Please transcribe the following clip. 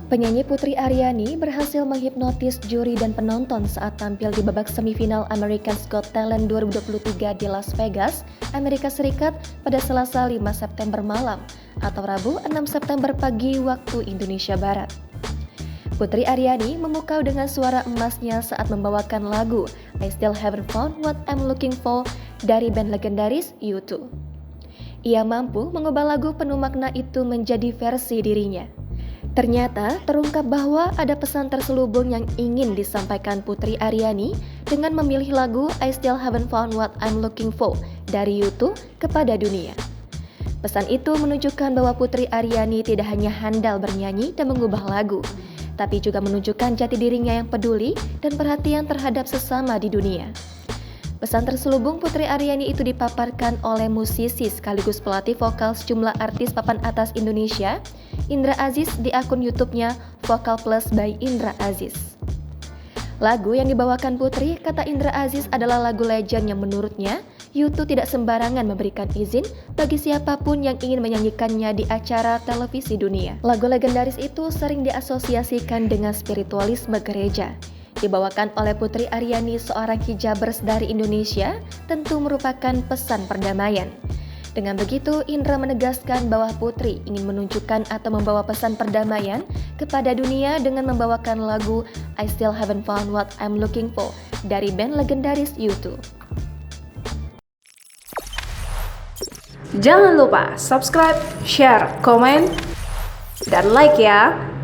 Penyanyi Putri Aryani berhasil menghipnotis juri dan penonton saat tampil di babak semifinal America's Got Talent 2023 di Las Vegas, Amerika Serikat pada Selasa 5 September malam atau Rabu 6 September pagi waktu Indonesia Barat. Putri Aryani memukau dengan suara emasnya saat membawakan lagu I Still Haven't Found What I'm Looking For dari band legendaris U2. Ia mampu mengubah lagu penuh makna itu menjadi versi dirinya. Ternyata terungkap bahwa ada pesan terselubung yang ingin disampaikan Putri Aryani dengan memilih lagu I Still Haven't Found What I'm Looking For dari U2 kepada dunia. Pesan itu menunjukkan bahwa Putri Aryani tidak hanya handal bernyanyi dan mengubah lagu, tapi juga menunjukkan jati dirinya yang peduli dan perhatian terhadap sesama di dunia. Pesan terselubung Putri Aryani itu dipaparkan oleh musisi sekaligus pelatih vokal sejumlah artis papan atas Indonesia, Indra Aziz di akun YouTube-nya Vokal Plus by Indra Aziz. Lagu yang dibawakan Putri, kata Indra Aziz, adalah lagu legend yang menurutnya U2 tidak sembarangan memberikan izin bagi siapapun yang ingin menyanyikannya di acara televisi dunia. Lagu legendaris itu sering diasosiasikan dengan spiritualisme gereja. Dibawakan oleh Putri Aryani, seorang hijabers dari Indonesia, tentu merupakan pesan perdamaian. Dengan begitu, Indra menegaskan bahwa Putri ingin menunjukkan atau membawa pesan perdamaian kepada dunia dengan membawakan lagu I Still Haven't Found What I'm Looking For dari band legendaris U2. Jangan lupa subscribe, share, komen, dan like ya!